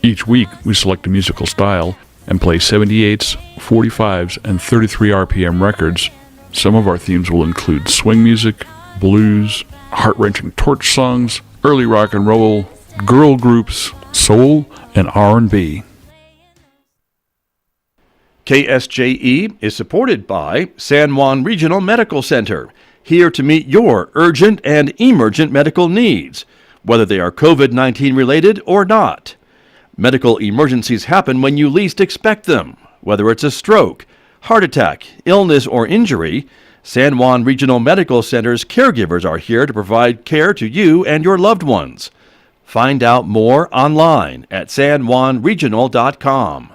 Each week, we select a musical style and play 78s, 45s, and 33 RPM records. Some of our themes will include swing music, blues, heart-wrenching torch songs, early rock and roll, girl groups, soul, and R&B. KSJE is supported by San Juan Regional Medical Center, here to meet your urgent and emergent medical needs, whether they are COVID-19 related or not. Medical emergencies happen when you least expect them. Whether it's a stroke, heart attack, illness, or injury, San Juan Regional Medical Center's caregivers are here to provide care to you and your loved ones. Find out more online at sanjuanregional.com.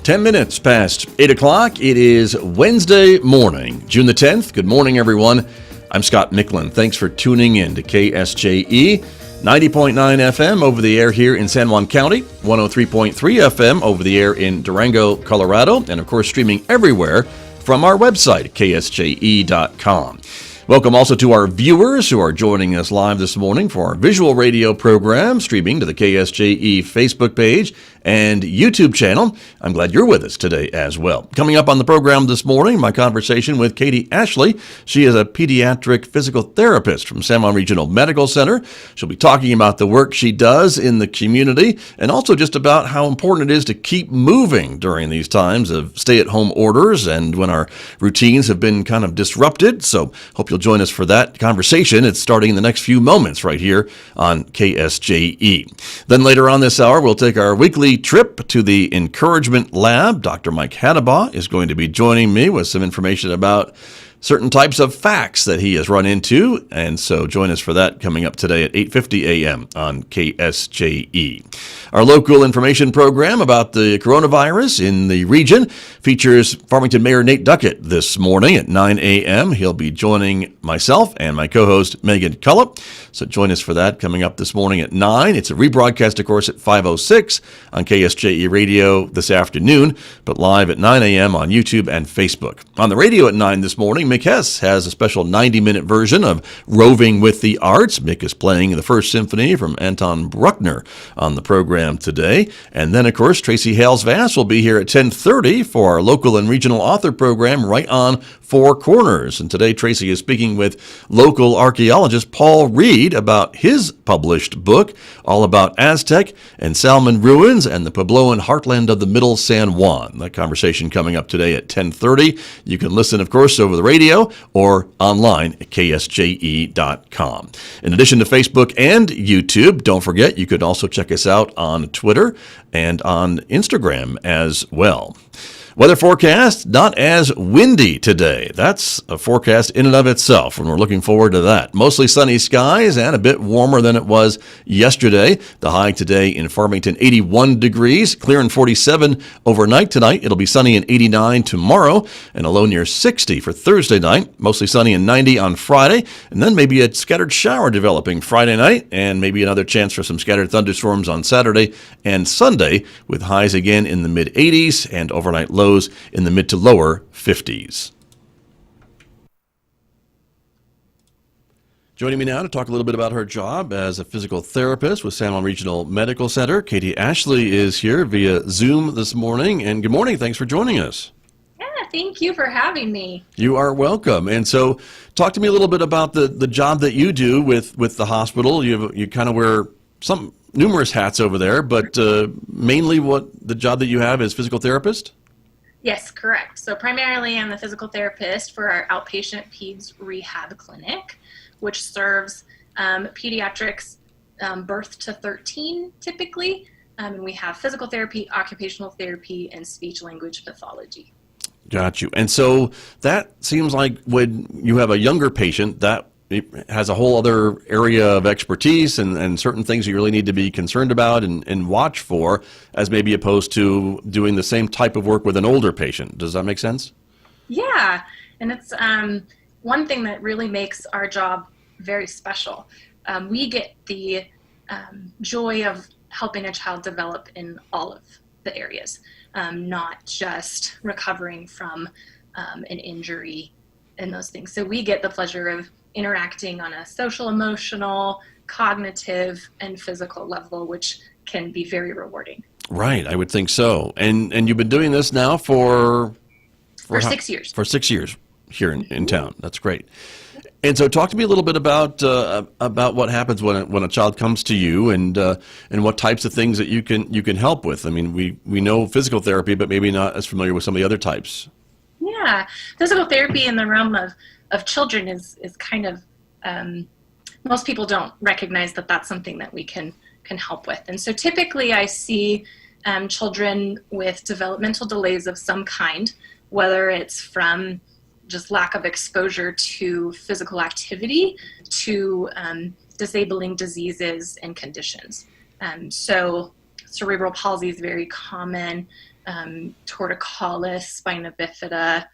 Ten minutes past 8 o'clock. It is Wednesday morning, June the 10th. Good morning, everyone. I'm Scott Micklin. Thanks for tuning in to KSJE, 90.9 FM over the air here in San Juan County, 103.3 FM over the air in Durango, Colorado, and of course streaming everywhere from our website, ksje.com. Welcome also to our viewers who are joining us live this morning for our visual radio program, streaming to the KSJE Facebook page and YouTube channel. I'm glad you're with us today as well. Coming up on the program this morning, my conversation with Katie Ashley. She is a pediatric physical therapist from San Juan Regional Medical Center. She'll be talking about the work she does in the community and also just about how important it is to keep moving during these times of stay-at-home orders and when our routines have been kind of disrupted. So hope you'll join us for that conversation. It's starting in the next few moments right here on KSJE. Then later on this hour, we'll take our weekly trip to the Encouragement Lab. Dr. Mike Hadabaugh is going to be joining me with some information about certain types of facts that he has run into, and so join us for that coming up today at 8:50 a.m. on KSJE. Our local information program about the coronavirus in the region features Farmington Mayor Nate Duckett this morning at 9 a.m. He'll be joining myself and my co-host Megan Cullop, so join us for that coming up this morning at 9. It's a rebroadcast, of course, at 5:06 on KSJE Radio this afternoon, but live at 9 a.m. on YouTube and Facebook. On the radio at 9 this morning, Mick Hess has a special 90-minute version of Roving with the Arts. Mick is playing the First Symphony from Anton Bruckner on the program today. And then, of course, Tracy Hales-Vass will be here at 10:30 for our local and regional author program right on Four Corners. And today, Tracy is speaking with local archaeologist Paul Reed about his published book, all about Aztec and Salmon ruins and the Puebloan heartland of the Middle San Juan. That conversation coming up today at 10:30. You can listen, of course, over the radio or online at ksje.com. In addition to Facebook and YouTube, don't forget you could also check us out on Twitter and on Instagram as well. Weather forecast, not as windy today. That's a forecast in and of itself, and we're looking forward to that. Mostly sunny skies and a bit warmer than it was yesterday. The high today in Farmington, 81 degrees, clear and 47 overnight tonight. It'll be sunny and 89 tomorrow, and a low near 60 for Thursday night. Mostly sunny and 90 on Friday, and then maybe a scattered shower developing Friday night, and maybe another chance for some scattered thunderstorms on Saturday and Sunday, with highs again in the mid-80s and overnight lows in the mid to lower 50s. Joining me now to talk a little bit about her job as a physical therapist with San Juan Regional Medical Center, Katie Ashley is here via Zoom this morning. And good morning. Thanks for joining us. Yeah, thank you for having me. You are welcome. And so talk to me a little bit about the job that you do with the hospital. You kind of wear numerous hats over there, but mainly what the job that you have is physical therapist? Yes, correct. So primarily I'm the physical therapist for our outpatient peds rehab clinic, which serves pediatrics birth to 13 typically. And we have physical therapy, occupational therapy, and speech language pathology. Got you. And so that seems like when you have a younger patient, that it has a whole other area of expertise and certain things you really need to be concerned about and watch for, as maybe opposed to doing the same type of work with an older patient. Does that make sense? Yeah, and it's one thing that really makes our job very special. We get the joy of helping a child develop in all of the areas, not just recovering from an injury and those things. So we get the pleasure of interacting on a social, emotional, cognitive, and physical level, which can be very rewarding. Right, I would think so. And you've been doing this now for 6 years. For 6 years here in town. That's great. And so, talk to me a little bit about what happens when a child comes to you, and what types of things that you can help with. I mean, we know physical therapy, but maybe not as familiar with some of the other types. Yeah, physical therapy in the realm of children is kind of most people don't recognize that that's something that we can help with. And so typically I see children with developmental delays of some kind, whether it's from just lack of exposure to physical activity to disabling diseases and conditions. So cerebral palsy is very common, torticollis, spina bifida,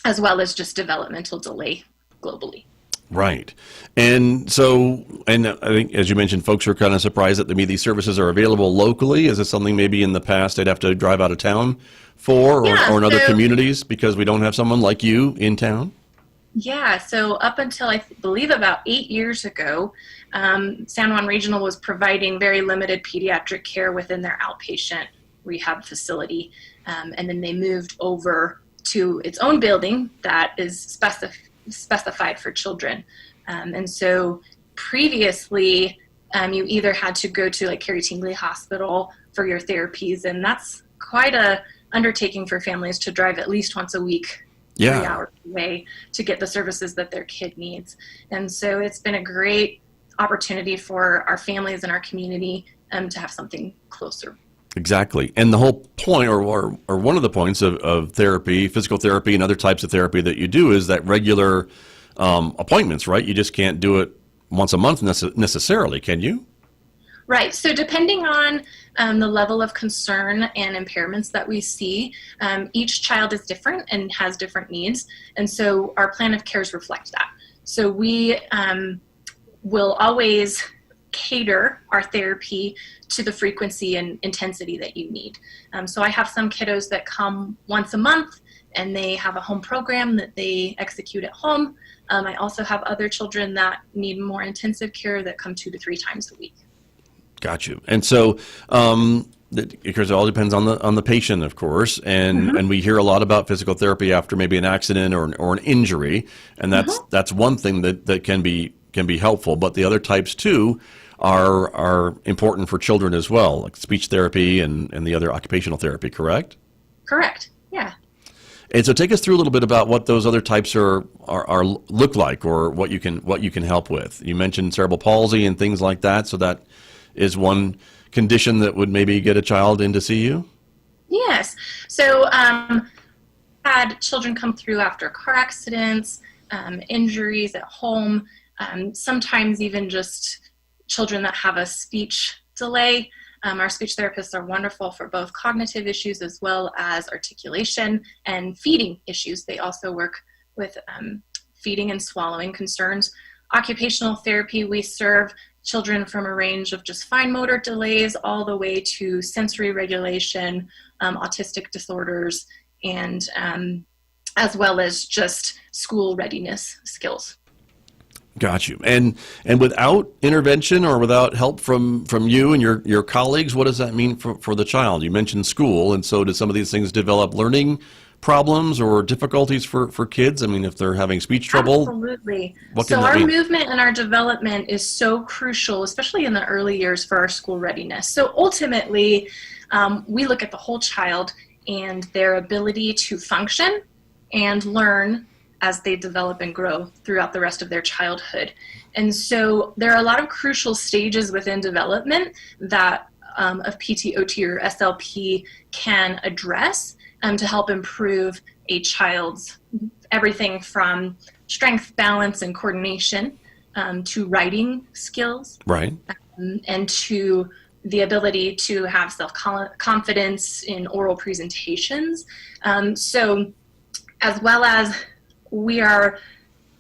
as well as just developmental delay globally. Right. And so, and I think, as you mentioned, folks are kind of surprised that maybe these services are available locally. Is this something maybe in the past they'd have to drive out of town for, or in other communities because we don't have someone like you in town? Yeah, so up until I believe about 8 years ago, San Juan Regional was providing very limited pediatric care within their outpatient rehab facility. And then they moved over to its own building that is specified for children. And so previously, you either had to go to like Carrie Tingley Hospital for your therapies, and that's quite a undertaking for families to drive at least once a week, 3 hours away to get the services that their kid needs. And so it's been a great opportunity for our families and our community to have something closer. Exactly. And the whole point, or one of the points of therapy, physical therapy and other types of therapy that you do is that regular appointments, right? You just can't do it once a month necessarily, can you? Right. So depending on the level of concern and impairments that we see, each child is different and has different needs. And so our plan of cares reflect that. So we will always cater our therapy to the frequency and intensity that you need. So I have some kiddos that come once a month and they have a home program that they execute at home. I also have other children that need more intensive care that come 2 to 3 times a week. Got you. And so, because it all depends on the patient, of course, and we hear a lot about physical therapy after maybe an accident or an injury, and that's one thing that can be helpful. But the other types too are important for children as well, like speech therapy and the other occupational therapy. Correct? Correct. Yeah. And so, take us through a little bit about what those other types are look like, or what you can help with. You mentioned cerebral palsy and things like that, so that is one condition that would maybe get a child in to see you? Yes. So had children come through after car accidents, injuries at home, sometimes even just children that have a speech delay. Our speech therapists are wonderful for both cognitive issues as well as articulation and feeding issues. They also work with feeding and swallowing concerns. Occupational therapy, we serve children from a range of just fine motor delays all the way to sensory regulation, autistic disorders, and as well as just school readiness skills. Got you. And without intervention or without help from you and your colleagues, what does that mean for the child? You mentioned school, and so do some of these things develop learning problems or difficulties for kids? I mean, if they're having speech trouble? Absolutely. What can so that our mean? movement and our development is so crucial, especially in the early years for our school readiness. So ultimately, we look at the whole child and their ability to function and learn as they develop and grow throughout the rest of their childhood. And so there are a lot of crucial stages within development that of PT, OT, or SLP can address to help improve a child's everything from strength, balance, and coordination to writing skills. Right. And to the ability to have self-confidence in oral presentations. So as well as we are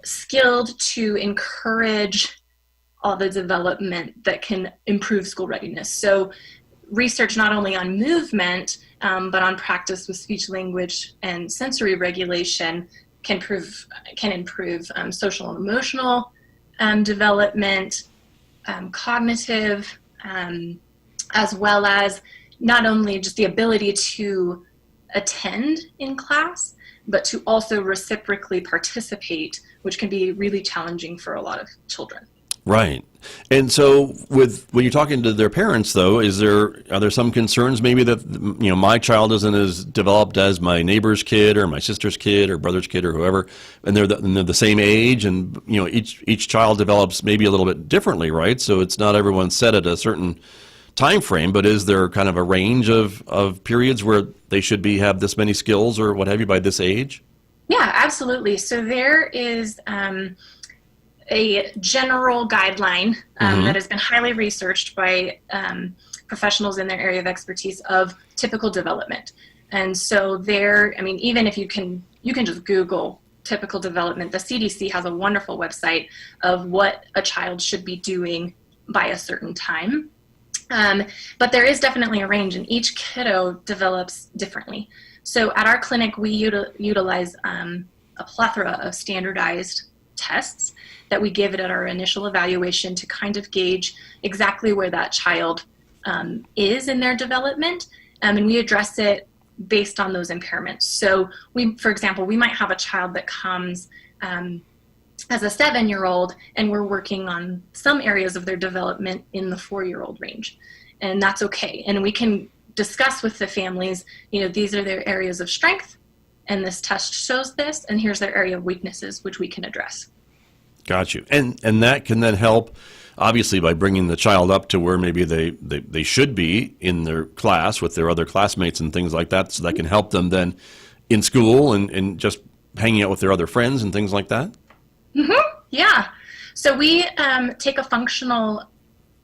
skilled to encourage all the development that can improve school readiness. So research not only on movement, but on practice with speech, language, and sensory regulation can improve social and emotional development, cognitive, as well as not only just the ability to attend in class, but to also reciprocally participate, which can be really challenging for a lot of children. Right. And so when you're talking to their parents, though, are there some concerns maybe that, my child isn't as developed as my neighbor's kid or my sister's kid or brother's kid or whoever, and they're the same age, and, each child develops maybe a little bit differently, right? So it's not everyone set at a certain time frame, but is there kind of a range of periods where they should have this many skills or what have you by this age? Yeah, absolutely. So there is a general guideline that has been highly researched by professionals in their area of expertise of typical development. And so even if you can just Google typical development, the CDC has a wonderful website of what a child should be doing by a certain time. But there is definitely a range, and each kiddo develops differently. So at our clinic, we utilize a plethora of standardized tests that we give it at our initial evaluation to kind of gauge exactly where that child is in their development, and we address it based on those impairments. So for example, we might have a child that comes as a 7-year-old, and we're working on some areas of their development in the 4-year-old range, and that's okay. And we can discuss with the families, these are their areas of strength, and this test shows this, and here's their area of weaknesses, which we can address. Got you. And that can then help, obviously, by bringing the child up to where maybe they should be in their class with their other classmates and things like that, so that can help them then in school and just hanging out with their other friends and things like that? Mm-hmm. Yeah. So we take a functional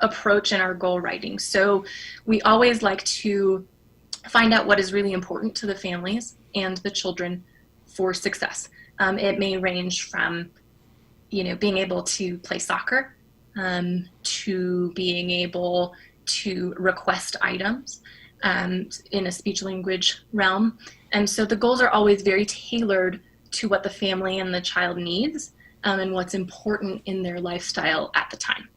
approach in our goal writing. So we always like to find out what is really important to the families and the children for success. It may range from being able to play soccer, to being able to request items in a speech language realm. And so the goals are always very tailored to what the family and the child needs and what's important in their lifestyle at the time.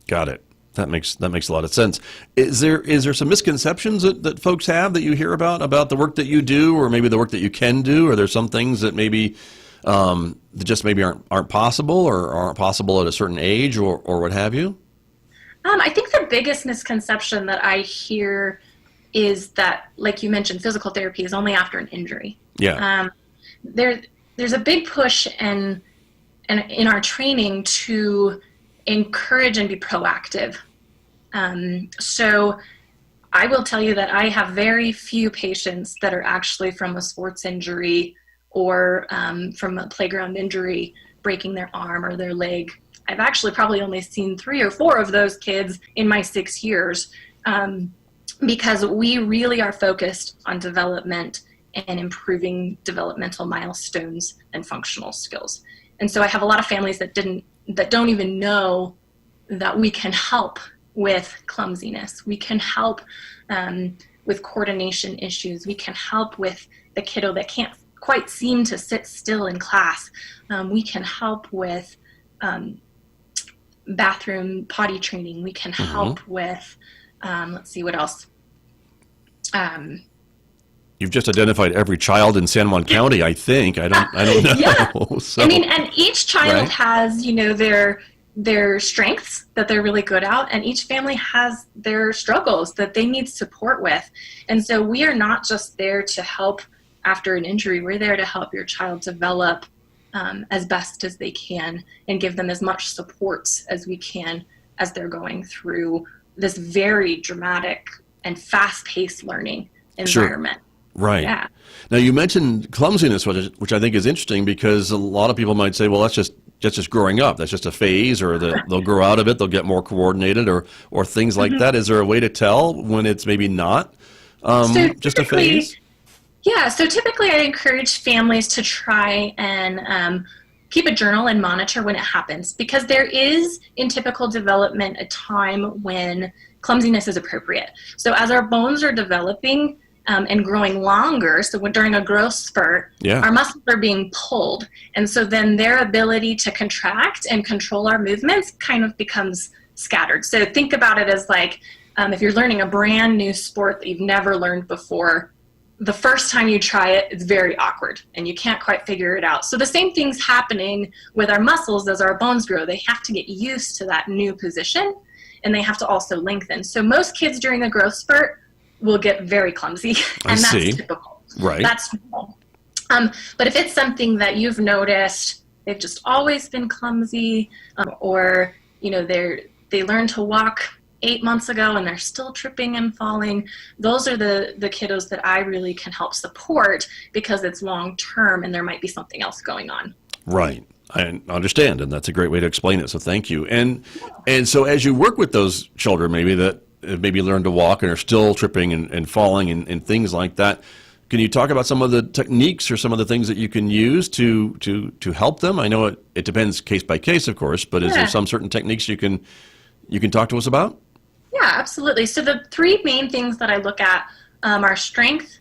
Got it. That makes a lot of sense. Is there some misconceptions that folks have that you hear about the work that you do, or maybe the work that you can do? Are there some things that maybe that just maybe aren't possible, or aren't possible at a certain age, or what have you? I think the biggest misconception that I hear is that, like you mentioned, physical therapy is only after an injury. Yeah. There's a big push in our training to encourage and be proactive. So I will tell you that I have very few patients that are actually from a sports injury or from a playground injury, breaking their arm or their leg. I've actually probably only seen 3 or 4 of those kids in my 6 years, because we really are focused on development and improving developmental milestones and functional skills. And so I have a lot of families that don't even know that we can help with clumsiness. We can help with coordination issues. We can help with the kiddo that can't quite seem to sit still in class. We can help with bathroom potty training. We can help with, let's see, what else? You've just identified every child in San Juan County, I think. I don't know. Yeah. So, and each child right? has, their strengths that they're really good at, and each family has their struggles that they need support with. And so we are not just there to help after an injury. We're there to help your child develop as best as they can and give them as much support as we can as they're going through this very dramatic and fast-paced learning environment. Sure. Right. Yeah. Now, you mentioned clumsiness, which I think is interesting, because a lot of people might say, well, that's just growing up. That's just a phase, or they'll grow out of it. They'll get more coordinated, or things like that. Is there a way to tell when it's maybe not just a phase? Yeah. So typically I encourage families to try and keep a journal and monitor when it happens, because there is in typical development a time when clumsiness is appropriate. So as our bones are developing and growing longer, so during a growth spurt, our muscles are being pulled. And so then their ability to contract and control our movements kind of becomes scattered. So think about it as like if you're learning a brand new sport that you've never learned before, the first time you try it, it's very awkward and you can't quite figure it out. So the same thing's happening with our muscles as our bones grow. They have to get used to that new position, and they have to also lengthen. So most kids during the growth spurt will get very clumsy, and that's typical. Right. That's normal. But if it's something that you've noticed, they've just always been clumsy, or they learned to walk 8 months ago and they're still tripping and falling, those are the kiddos that I really can help support, because it's long term and there might be something else going on. Right. I understand, and that's a great way to explain it, so thank you. And so as you work with those children maybe that maybe learn to walk and are still tripping and falling and things like that, can you talk about some of the techniques or some of the things that you can use to help them? I know it depends case by case, of course, but is there some certain techniques you can talk to us about? Yeah, absolutely. So the three main things that I look at are strength,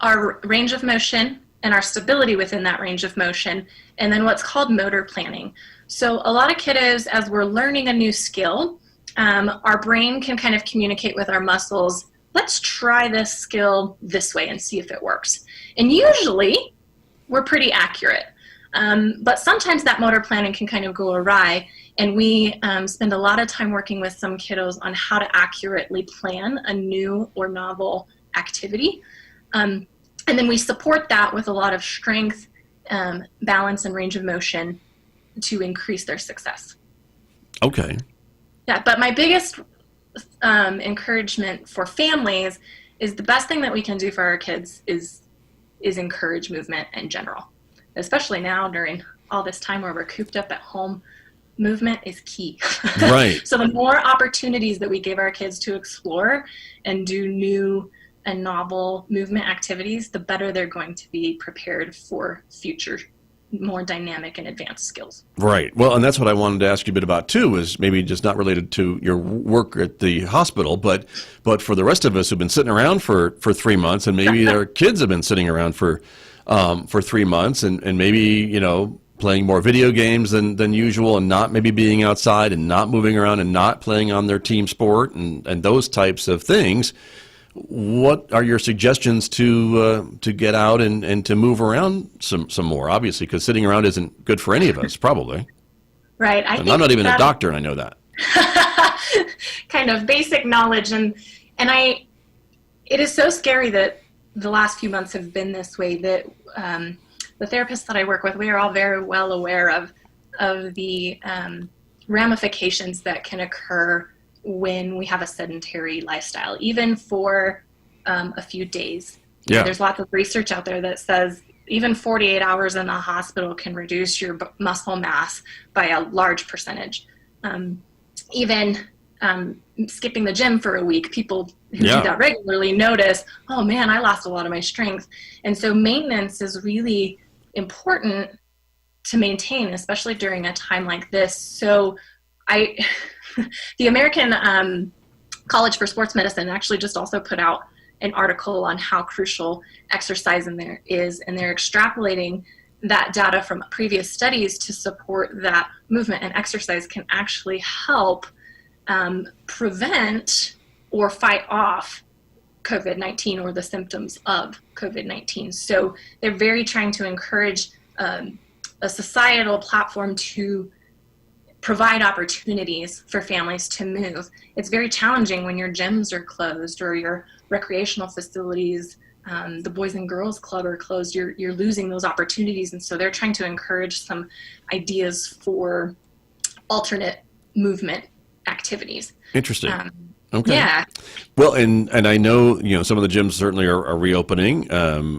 our range of motion, and our stability within that range of motion, and then what's called motor planning. So a lot of kiddos, as we're learning a new skill, our brain can kind of communicate with our muscles, let's try this skill this way and see if it works. And usually we're pretty accurate. But sometimes that motor planning can kind of go awry, and we spend a lot of time working with some kiddos on how to accurately plan a new or novel activity. And then we support that with a lot of strength, balance, and range of motion to increase their success. Okay. Yeah, but my biggest encouragement for families is the best thing that we can do for our kids is encourage movement in general. Especially now during all this time where we're cooped up at home, movement is key. Right. So the more opportunities that we give our kids to explore and do new and novel movement activities, the better they're going to be prepared for future more dynamic and advanced skills. Right. Well, and that's what I wanted to ask you a bit about too, is maybe just not related to your work at the hospital, but for the rest of us who've been sitting around for 3 months, and maybe their kids have been sitting around for 3 months, and maybe, playing more video games than usual, and not maybe being outside and not moving around and not playing on their team sport and those types of things. What are your suggestions to get out and to move around some more? Obviously, because sitting around isn't good for any of us, probably. Right. I'm not even a doctor, and I know that. Kind of basic knowledge, and it is so scary that the last few months have been this way, that the therapists that I work with, we are all very well aware of the ramifications that can occur when we have a sedentary lifestyle, even for a few days. Yeah. There's lots of research out there that says even 48 hours in the hospital can reduce your muscle mass by a large percentage. Even skipping the gym for a week, people who do that regularly notice, oh man, I lost a lot of my strength. And so maintenance is really important to maintain, especially during a time like this. So the American College for Sports Medicine actually just also put out an article on how crucial exercise in there is, and they're extrapolating that data from previous studies to support that movement and exercise can actually help prevent or fight off COVID-19 or the symptoms of COVID-19. So they're very trying to encourage a societal platform to provide opportunities for families to move. It's very challenging when your gyms are closed or your recreational facilities, the Boys and Girls Club are closed. You're losing those opportunities. And so they're trying to encourage some ideas for alternate movement activities. Interesting. Okay. Yeah. Well, and I know, some of the gyms certainly are reopening,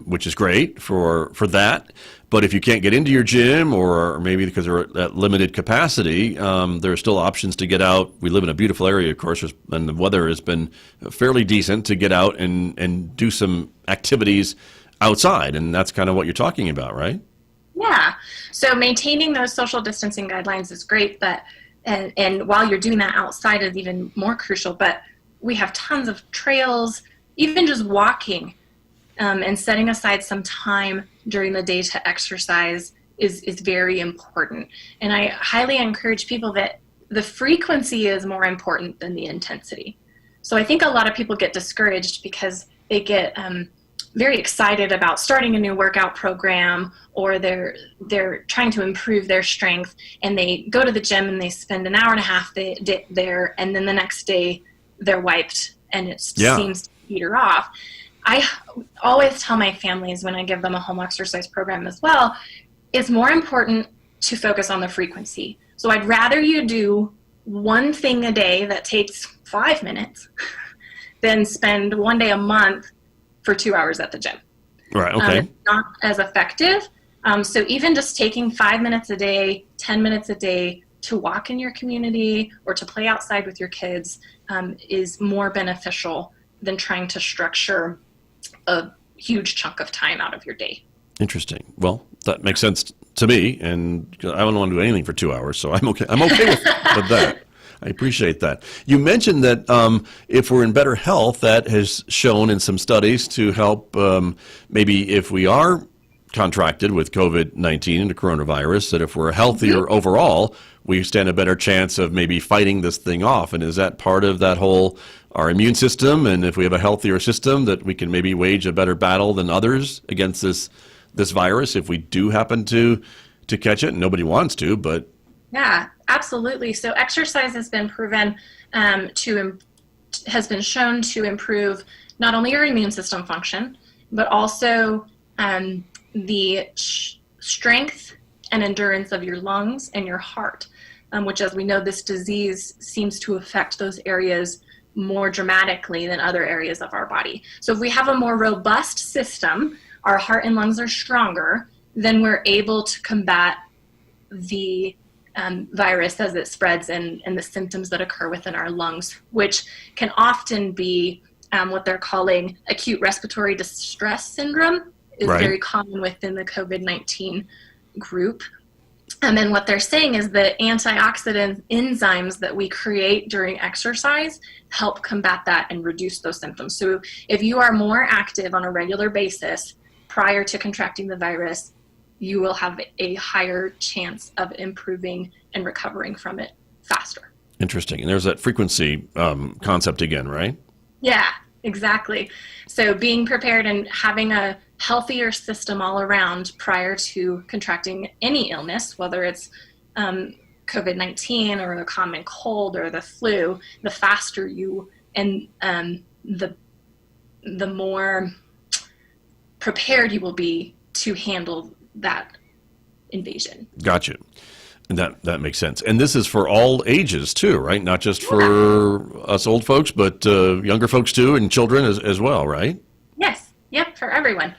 which is great for that. But if you can't get into your gym, or maybe because they're at limited capacity, there are still options to get out. We live in a beautiful area, of course, and the weather has been fairly decent to get out and do some activities outside. And that's kind of what you're talking about, right? Yeah. So maintaining those social distancing guidelines is great, but and while you're doing that outside is even more crucial. But we have tons of trails, even just walking, and setting aside some time during the day to exercise is very important. And I highly encourage people that the frequency is more important than the intensity. So I think a lot of people get discouraged because they get very excited about starting a new workout program, or they're trying to improve their strength, and they go to the gym and they spend an hour and a half there, and then the next day they're wiped and it seems to peter off. I always tell my families when I give them a home exercise program as well, it's more important to focus on the frequency. So I'd rather you do one thing a day that takes 5 minutes than spend one day a month for 2 hours at the gym. Right, okay. It's not as effective. So even just taking 5 minutes a day, 10 minutes a day to walk in your community or to play outside with your kids is more beneficial than trying to structure a huge chunk of time out of your day. Interesting. Well, that makes sense to me, and I don't want to do anything for 2 hours, so I'm okay with that. I appreciate that. You mentioned that if we're in better health, that has shown in some studies to help maybe if we are contracted with COVID-19 and the coronavirus, that if we're healthier overall, we stand a better chance of maybe fighting this thing off. And is that part of that whole, our immune system? And if we have a healthier system, that we can maybe wage a better battle than others against this virus if we do happen to catch it? And nobody wants to, but... Yeah, absolutely. So exercise has been proven has been shown to improve not only your immune system function, but also the strength and endurance of your lungs and your heart, which, as we know, this disease seems to affect those areas more dramatically than other areas of our body. So if we have a more robust system, our heart and lungs are stronger, then we're able to combat the virus as it spreads and the symptoms that occur within our lungs, which can often be what they're calling acute respiratory distress syndrome, is very common within the COVID-19 group. And then what they're saying is that antioxidant enzymes that we create during exercise help combat that and reduce those symptoms. So if you are more active on a regular basis prior to contracting the virus, you will have a higher chance of improving and recovering from it faster. Interesting. And there's that frequency concept again, right? Yeah, exactly. So being prepared and having a healthier system all around prior to contracting any illness, whether it's COVID-19 or a common cold or the flu, the faster you and the more prepared you will be to handle that invasion. Gotcha. That makes sense. And this is for all ages too, right? Not just for us old folks, but younger folks too, and children as well, right? Yes. Yep. For everyone.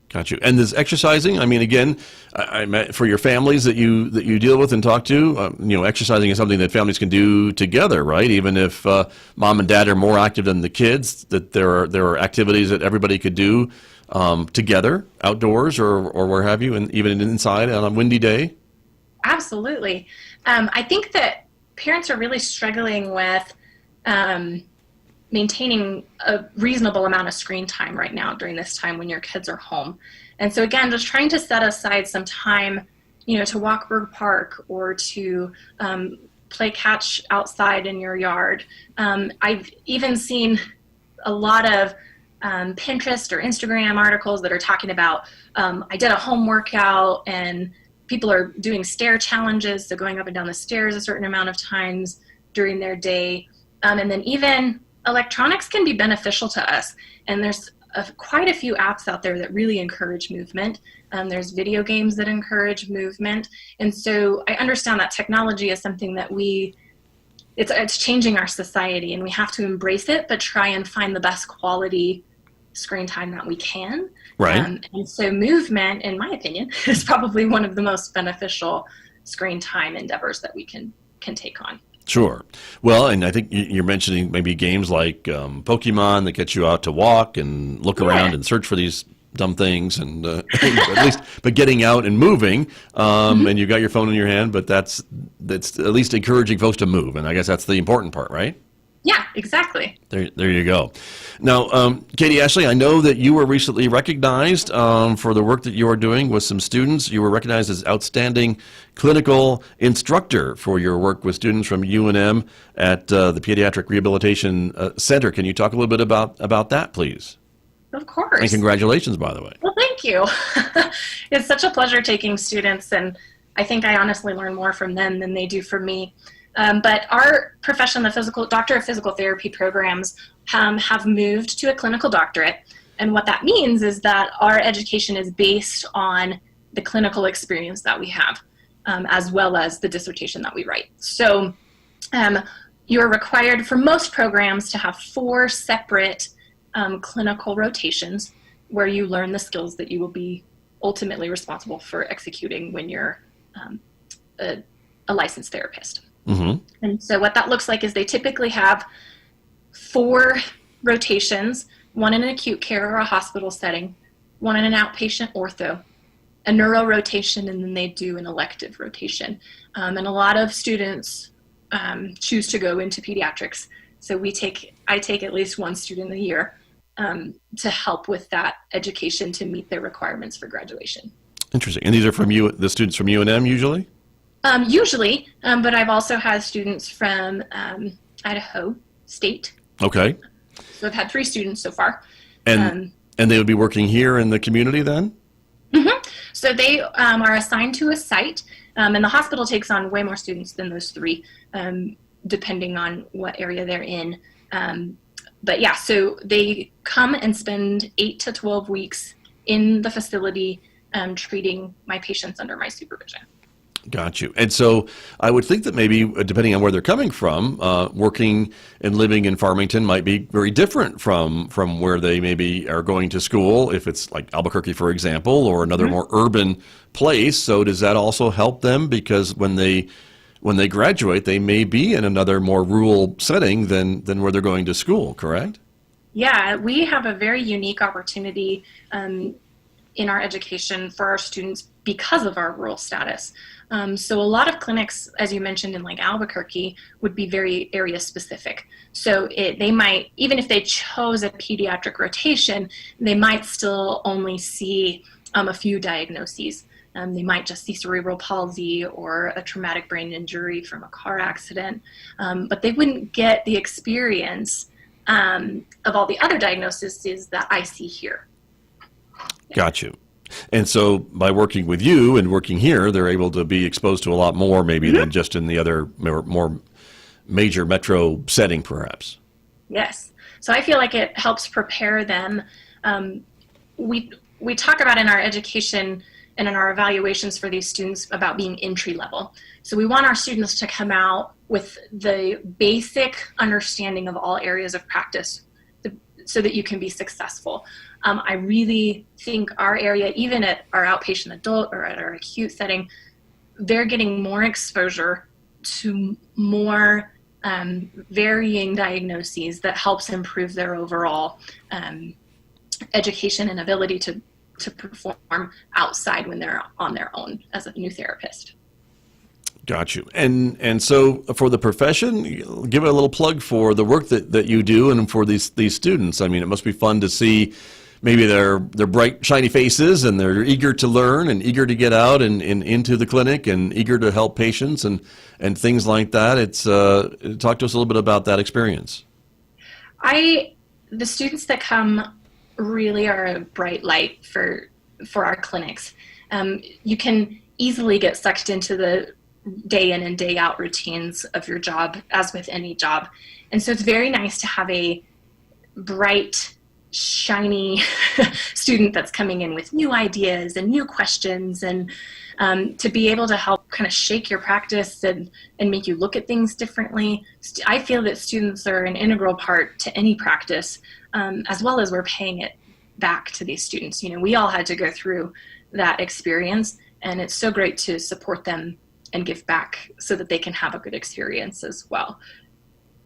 Got you. And this exercising, I mean, again, for your families that you deal with and talk to, exercising is something that families can do together, right? Even if mom and dad are more active than the kids, that there are activities that everybody could do together, outdoors or where have you, and even inside on a windy day. Absolutely. I think that parents are really struggling with maintaining a reasonable amount of screen time right now during this time when your kids are home. And so again, just trying to set aside some time, to walk Berg Park or to play catch outside in your yard. I've even seen a lot of Pinterest or Instagram articles that are talking about, I did a home workout and people are doing stair challenges, so going up and down the stairs a certain amount of times during their day. And then even electronics can be beneficial to us. And there's quite a few apps out there that really encourage movement. There's video games that encourage movement. And so I understand that technology is something that it's changing our society and we have to embrace it, but try and find the best quality screen time that we can. Right. And so movement, in my opinion, is probably one of the most beneficial screen time endeavors that we can take on. Sure. Well, and I think you're mentioning maybe games like Pokemon that get you out to walk and look around and search for these dumb things, and but getting out and moving, and you've got your phone in your hand, but that's at least encouraging folks to move, and I guess that's the important part, right? Yeah, exactly. There you go. Now, Katie Ashley, I know that you were recently recognized for the work that you are doing with some students. You were recognized as outstanding clinical instructor for your work with students from UNM at the Pediatric Rehabilitation Center. Can you talk a little bit about that, please? Of course. And congratulations, by the way. Well, thank you. It's such a pleasure taking students, and I think I honestly learn more from them than they do from me. But our profession, the Doctor of Physical Therapy programs, have moved to a clinical doctorate. And what that means is that our education is based on the clinical experience that we have, as well as the dissertation that we write. So you're required for most programs to have 4 separate clinical rotations where you learn the skills that you will be ultimately responsible for executing when you're a licensed therapist. Mm-hmm. And so what that looks like is they typically have 4 rotations, one in an acute care or a hospital setting, one in an outpatient ortho, a neuro rotation, and then they do an elective rotation. And a lot of students choose to go into pediatrics. So I take at least one student a year to help with that education to meet their requirements for graduation. Interesting. And these are from the students from UNM usually? Usually, but I've also had students from Idaho State. Okay. So I've had 3 students so far. And they would be working here in the community then? Mm-hmm. So they are assigned to a site, and the hospital takes on way more students than those 3, depending on what area they're in. But yeah, so they come and spend 8 to 12 weeks in the facility treating my patients under my supervision. Got you. And so I would think that maybe, depending on where they're coming from, working and living in Farmington might be very different from where they maybe are going to school, if it's like Albuquerque, for example, or another more urban place. So does that also help them? Because when they graduate, they may be in another more rural setting than where they're going to school, correct? Yeah, we have a very unique opportunity in our education for our students because of our rural status. So a lot of clinics, as you mentioned, in like Albuquerque, would be very area specific. So they might, even if they chose a pediatric rotation, they might still only see a few diagnoses. They might just see cerebral palsy or a traumatic brain injury from a car accident, but they wouldn't get the experience of all the other diagnoses that I see here. Got you. And so by working with you and working here, they're able to be exposed to a lot more maybe than just in the other more major metro setting, perhaps. Yes. So I feel like it helps prepare them. We talk about in our education and in our evaluations for these students about being entry level. So we want our students to come out with the basic understanding of all areas of practice so that you can be successful. I really think our area, even at our outpatient adult or at our acute setting, they're getting more exposure to more varying diagnoses that helps improve their overall education and ability to perform outside when they're on their own as a new therapist. Got you. And so for the profession, give it a little plug for the work that you do and for these students. I mean, it must be fun to see maybe their bright, shiny faces, and they're eager to learn and eager to get out and into the clinic and eager to help patients and things like that. It's talk to us a little bit about that experience. The students that come really are a bright light for our clinics. You can easily get sucked into the day in and day out routines of your job, as with any job. And so it's very nice to have a bright, shiny student that's coming in with new ideas and new questions, and to be able to help kind of shake your practice and make you look at things differently. I feel that students are an integral part to any practice, as well as we're paying it back to these students. You know, we all had to go through that experience, and it's so great to support them and give back so that they can have a good experience as well.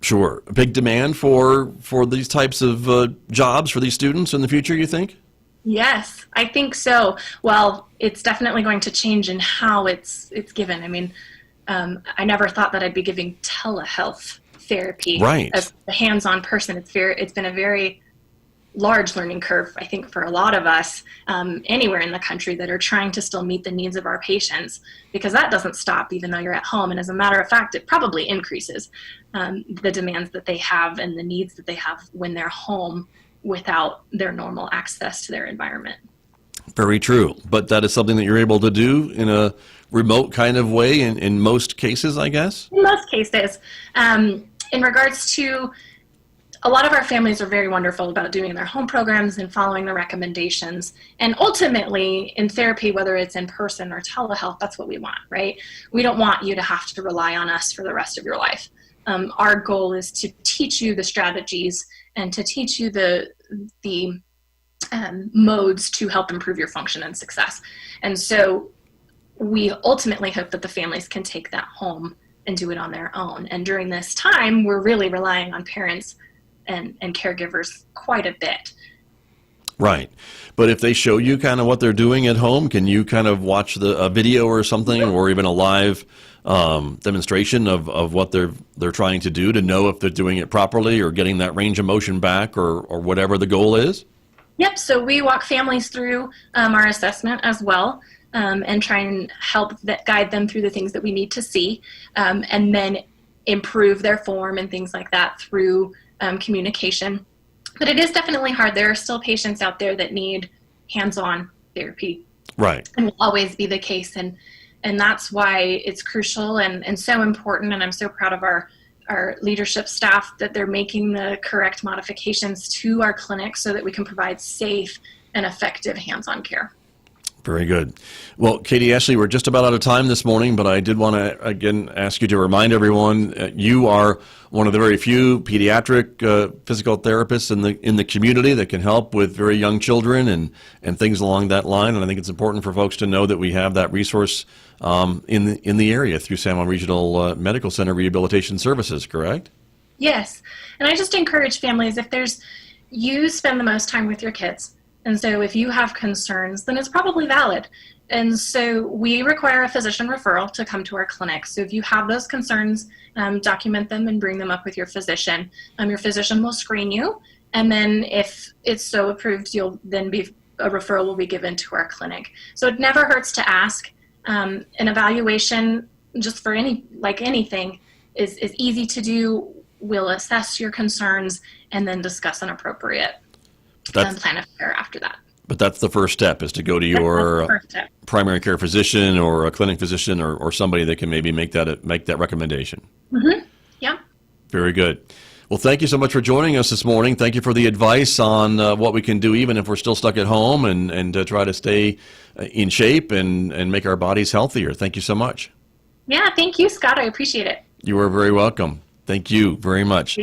Sure. A big demand for these types of jobs for these students in the future, you think? Yes, I think so. Well, it's definitely going to change in how it's given. I mean, I never thought that I'd be giving telehealth therapy Right. as a hands-on person. It's been a very large learning curve, I think, for a lot of us anywhere in the country that are trying to still meet the needs of our patients, because that doesn't stop even though you're at home. And as a matter of fact, it probably increases the demands that they have and the needs that they have when they're home without their normal access to their environment. Very true. But that is something that you're able to do in a remote kind of way in most cases, I guess? In most cases. In regards to, a lot of our families are very wonderful about doing their home programs and following the recommendations. And ultimately, in therapy, whether it's in person or telehealth, that's what we want, right? We don't want you to have to rely on us for the rest of your life. Our goal is to teach you the strategies and to teach you the modes to help improve your function and success. And so we ultimately hope that the families can take that home and do it on their own. And during this time, we're really relying on parents and caregivers quite a bit. Right. But if they show you kind of what they're doing at home, can you kind of watch a video or something, or even a live demonstration of what they're trying to do to know if they're doing it properly or getting that range of motion back or whatever the goal is? Yep. So we walk families through our assessment as well, and try and help guide them through the things that we need to see, and then improve their form and things like that through communication. But it is definitely hard. There are still patients out there that need hands-on therapy. Right. And will always be the case. And that's why it's crucial and so important. And I'm so proud of our leadership staff that they're making the correct modifications to our clinic so that we can provide safe and effective hands-on care. Very good. Well, Katie Ashley, we're just about out of time this morning, but I did want to, again, ask you to remind everyone, you are one of the very few pediatric physical therapists in the community that can help with very young children and things along that line. And I think it's important for folks to know that we have that resource in the area through San Juan Regional Medical Center Rehabilitation Services, correct? Yes. And I just encourage families, you spend the most time with your kids. And so if you have concerns, then it's probably valid. And so we require a physician referral to come to our clinic. So if you have those concerns, document them and bring them up with your physician. Your physician will screen you. And then if it's so approved, a referral will be given to our clinic. So it never hurts to ask. An evaluation, just for anything, is easy to do. We'll assess your concerns and then discuss an appropriate plan of care after that. But that's the first step, is to go to your primary care physician or a clinic physician or somebody that can maybe make that recommendation. Mm-hmm. Yeah. Very good. Well, thank you so much for joining us this morning. Thank you for the advice on what we can do even if we're still stuck at home and to try to stay in shape and make our bodies healthier. Thank you so much. Yeah, thank you, Scott. I appreciate it. You are very welcome. Thank you very much.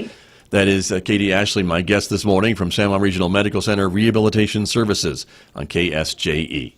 That is Katie Ashley, my guest this morning from San Juan Regional Medical Center Rehabilitation Services on KSJE.